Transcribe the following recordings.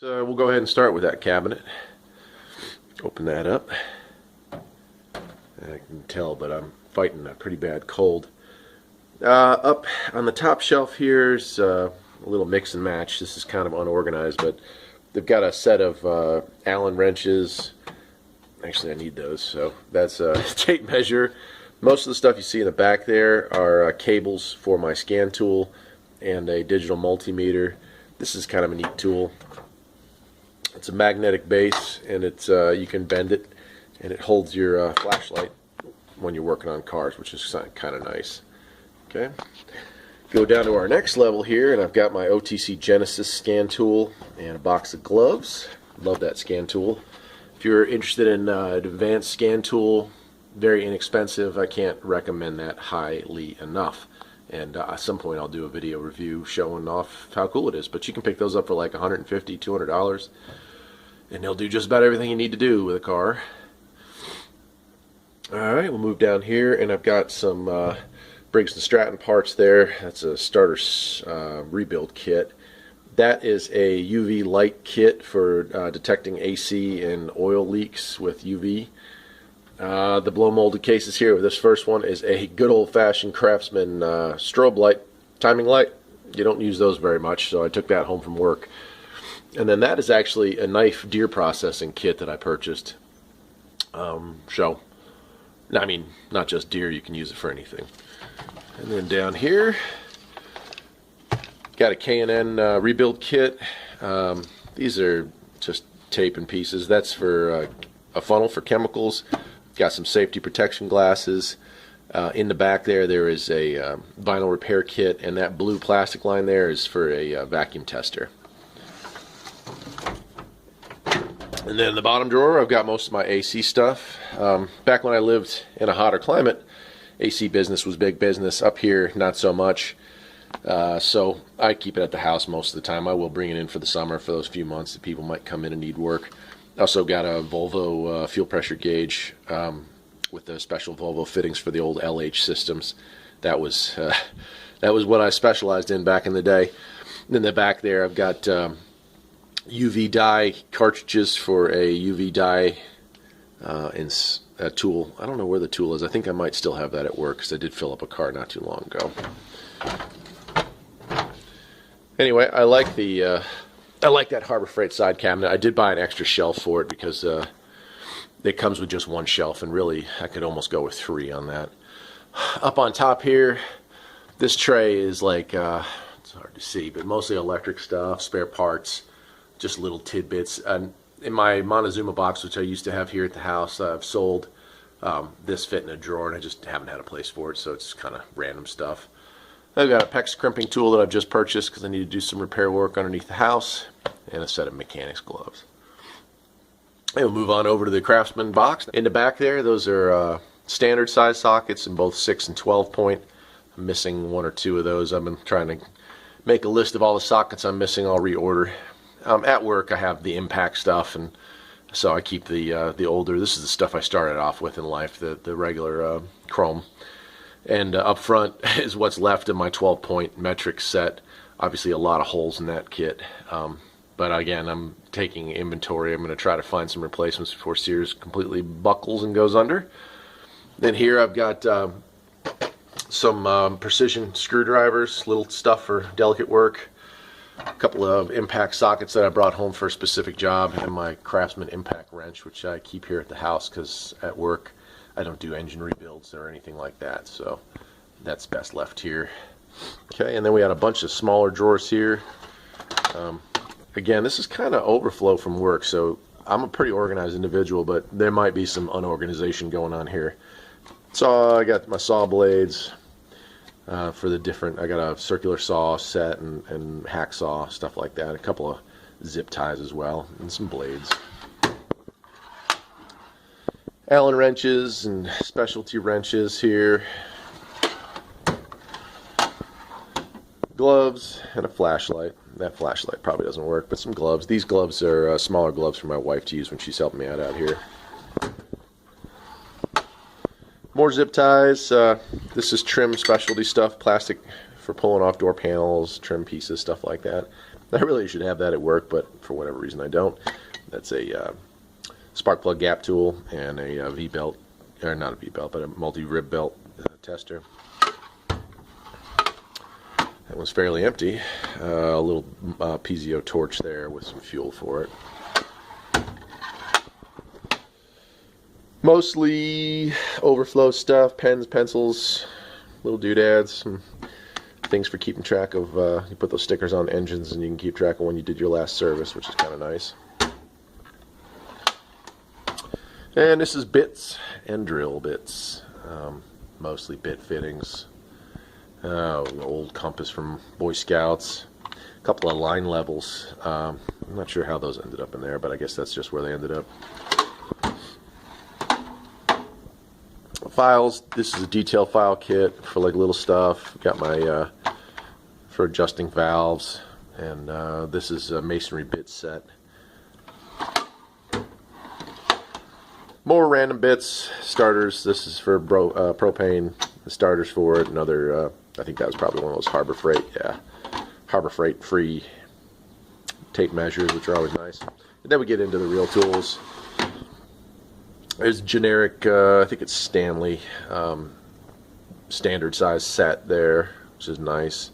So we'll go ahead and start with that cabinet. Open that up. I can tell, but I'm fighting a pretty bad cold. Up on the top shelf here's a little mix and match. This is kind of unorganized, but they've got a set of Allen wrenches. Actually, I need those, so that's a tape measure. Most of the stuff you see in the back there are cables for my scan tool and a digital multimeter. This is kind of a neat tool. It's a magnetic base, and it's you can bend it, and it holds your flashlight when you're working on cars, which is kind of nice. Okay, go down to our next level here, and I've got my OTC Genesis scan tool and a box of gloves. Love that scan tool. If you're interested in an advanced scan tool, very inexpensive. I can't recommend that highly enough. And at some point I'll do a video review showing off how cool it is. But you can pick those up for like $150, $200, and they'll do just about everything you need to do with a car. Alright, we'll move down here, and I've got some Briggs & Stratton parts there. That's a starter rebuild kit. That is a UV light kit for detecting AC and oil leaks with UV. The blow molded cases here. This first one is a good old-fashioned Craftsman strobe light, timing light. You don't use those very much, so I took that home from work. And then that is actually a knife deer processing kit that I purchased. I mean, not just deer, you can use it for anything. And then down here, got a K&N rebuild kit. These are just tape and pieces. That's for a funnel for chemicals. Got some safety protection glasses. In the back there is a vinyl repair kit, and that blue plastic line there is for a vacuum tester. And then in the bottom drawer, I've got most of my AC stuff. Back when I lived in a hotter climate, AC business was big business. Up here, not so much. So I keep it at the house most of the time. I will bring it in for the summer for those few months that people might come in and need work. Also got a Volvo fuel pressure gauge with the special Volvo fittings for the old LH systems. That was what I specialized in back in the day. And in the back there, I've got UV dye cartridges for a UV dye tool. I don't know where the tool is. I think I might still have that at work because I did fill up a car not too long ago. Anyway, I like that Harbor Freight side cabinet. I did buy an extra shelf for it because it comes with just one shelf, and really I could almost go with 3 on that. Up on top here, this tray is like, it's hard to see, but mostly electric stuff, spare parts, just little tidbits. And in my Montezuma box, which I used to have here at the house, I've sold. This fit in a drawer, and I just haven't had a place for it, so it's kind of random stuff. I've got a Pex Crimping Tool that I've just purchased because I need to do some repair work underneath the house, and a set of mechanics gloves. And we'll move on over to the Craftsman box. In the back there, those are standard size sockets in both 6 and 12 point. I'm missing 1 or 2 of those. I've been trying to make a list of all the sockets I'm missing. I'll reorder. At work, I have the impact stuff, and so I keep the older. This is the stuff I started off with in life, the regular chrome. And up front is what's left of my 12-point metric set. Obviously a lot of holes in that kit. But again, I'm taking inventory. I'm going to try to find some replacements before Sears completely buckles and goes under. Then here I've got some precision screwdrivers, little stuff for delicate work. A couple of impact sockets that I brought home for a specific job, and my Craftsman impact wrench, which I keep here at the house because at work I don't do engine rebuilds or anything like that, so that's best left here. Okay, and then we had a bunch of smaller drawers here. Again, this is kind of overflow from work, so I'm a pretty organized individual, but there might be some unorganization going on here. So I got my saw blades for the different. I got a circular saw set and hacksaw, stuff like that. A couple of zip ties as well, and some blades. Allen wrenches and specialty wrenches here. Gloves and a flashlight. That flashlight probably doesn't work, but some gloves. These gloves are smaller gloves for my wife to use when she's helping me out here. More zip ties. This is trim specialty stuff, plastic for pulling off door panels, trim pieces, stuff like that. I really should have that at work, but for whatever reason I don't. That's a spark plug gap tool and a V-belt, or not a V-belt, but a multi-rib belt tester. That was fairly empty. A little piezo torch there with some fuel for it. Mostly overflow stuff, pens, pencils, little doodads, some things for keeping track of, you put those stickers on engines and you can keep track of when you did your last service, which is kind of nice. And this is bits and drill bits, mostly bit fittings. An old compass from Boy Scouts, a couple of line levels. I'm not sure how those ended up in there, but I guess that's just where they ended up. Files, this is a detail file kit for like little stuff. Got my for adjusting valves, and this is a masonry bit set. More random bits, starters. This is for propane, the starters for it. Another, I think that was probably one of those Harbor Freight, yeah, Harbor Freight free tape measures, which are always nice. And then we get into the real tools. There's generic, I think it's Stanley, standard size set there, which is nice.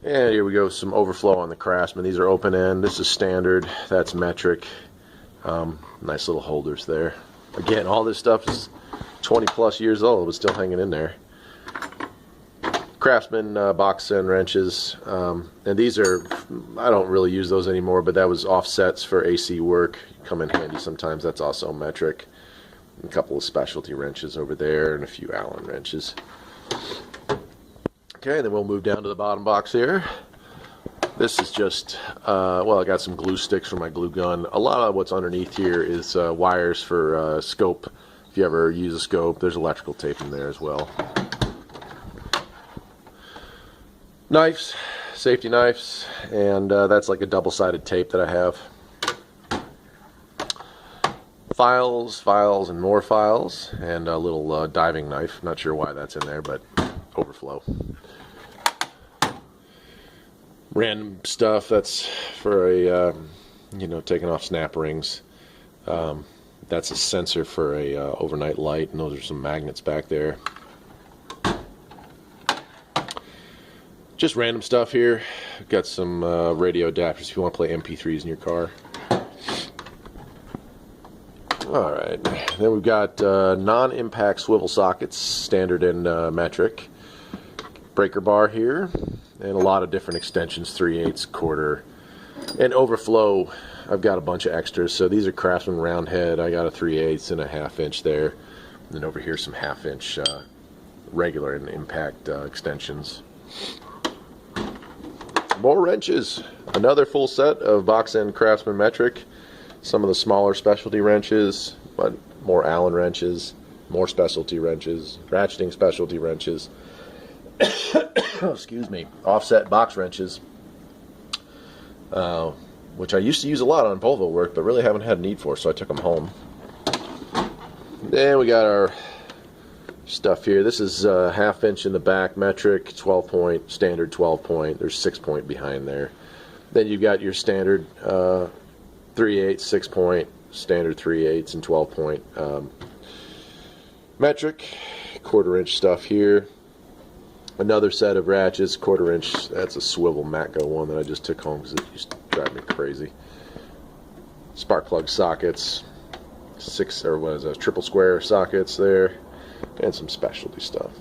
And here we go, some overflow on the Craftsman. These are open end. This is standard. That's metric. Nice little holders there. Again, all this stuff is 20 plus years old, but still hanging in there. Craftsman Box and Wrenches, and these are, I don't really use those anymore, but that was offsets for AC work. Come in handy sometimes. That's also metric. A couple of specialty wrenches over there and a few Allen wrenches. Okay, then we'll move down to the bottom box here. This is just, well, I got some glue sticks for my glue gun. A lot of what's underneath here is wires for scope. If you ever use a scope, there's electrical tape in there as well. Knives, safety knives, and that's like a double-sided tape that I have. Files, files, and more files, and a little diving knife. Not sure why that's in there, but overflow. Random stuff, that's for a, you know, taking off snap rings. That's a sensor for a overnight light, and those are some magnets back there. Just random stuff here. Got some radio adapters if you want to play MP3s in your car. Alright, then we've got non-impact swivel sockets, standard and metric. Breaker bar here, and a lot of different extensions, 3/8, quarter, and overflow. I've got a bunch of extras, so these are Craftsman round head. I got a 3/8 and a 1/2 inch there. And then over here some 1/2 inch regular and impact extensions. More wrenches. Another full set of Box and Craftsman metric. Some of the smaller specialty wrenches, but more Allen wrenches, more specialty wrenches, ratcheting specialty wrenches. Excuse me. Offset box wrenches, which I used to use a lot on Volvo work, but really haven't had need for, so I took them home. Then we got our stuff here. This is 1/2 inch in the back, metric, 12 point, standard 12 point. There's 6 point behind there. Then you've got your standard 3/8, 6 point, standard 3/8, and 12 point metric. 1/4 inch stuff here. Another set of ratchets, 1/4 inch. That's a swivel Matco one that I just took home because it used to drive me crazy. Spark plug sockets, triple square sockets there, and some specialty stuff.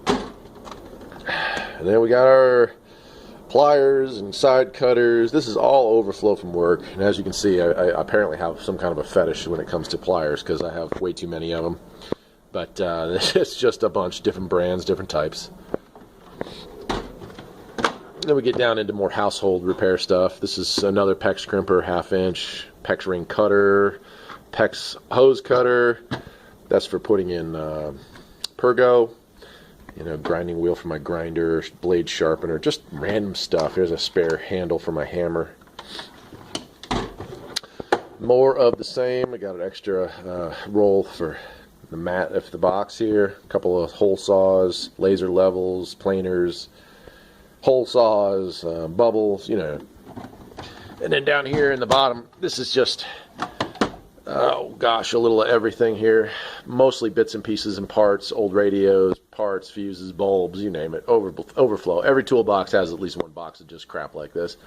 And then we got our pliers and side cutters. This is all overflow from work, and as you can see, I apparently have some kind of a fetish when it comes to pliers because I have way too many of them. But it's just a bunch, different brands, different types. Then we get down into more household repair stuff. This is another Pex crimper, 1/2 inch, Pex ring cutter, Pex hose cutter. That's for putting in Pergo. You know, grinding wheel for my grinder, blade sharpener, just random stuff. Here's a spare handle for my hammer. More of the same. I got an extra roll for the mat of the box here, a couple of hole saws, laser levels, planers, hole saws, bubbles, you know. And then down here in the bottom, this is just, oh gosh, a little of everything here. Mostly bits and pieces and parts, old radios, parts, fuses, bulbs, you name it, overflow. Every toolbox has at least one box of just crap like this.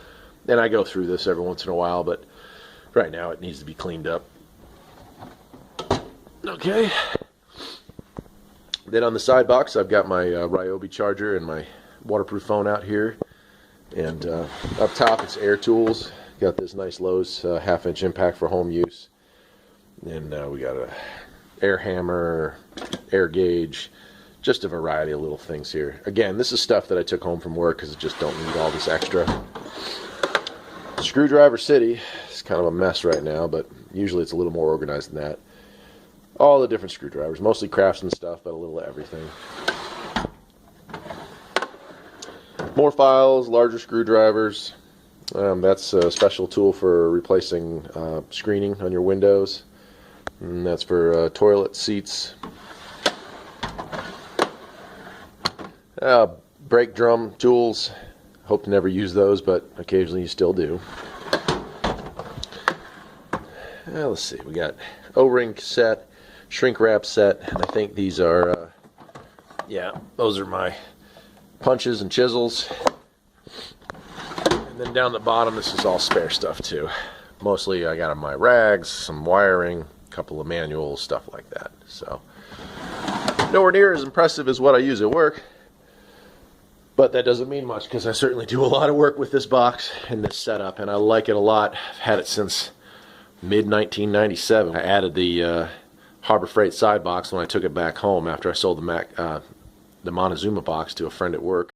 And I go through this every once in a while, but right now it needs to be cleaned up. Okay. Then on the side box, I've got my Ryobi charger and my waterproof phone out here. And up top, it's air tools. Got this nice Lowe's half-inch impact for home use. And we got a air hammer, air gauge, just a variety of little things here. Again, this is stuff that I took home from work because I just don't need all this extra. Screwdriver City is kind of a mess right now, but usually it's a little more organized than that. All the different screwdrivers, mostly Craftsman stuff, but a little of everything. More files, larger screwdrivers. That's a special tool for replacing screening on your windows. And that's for toilet seats. Brake drum tools. Hope to never use those, but occasionally you still do. Let's see, we got O-ring set, shrink wrap set, and I think these are, yeah, those are my punches and chisels. And then down the bottom, this is all spare stuff too. Mostly I got my rags, some wiring, a couple of manuals, stuff like that. So nowhere near as impressive as what I use at work, but that doesn't mean much because I certainly do a lot of work with this box and this setup, and I like it a lot. I've had it since mid-1997. I added the Harbor Freight side box when I took it back home after I sold the Montezuma box to a friend at work.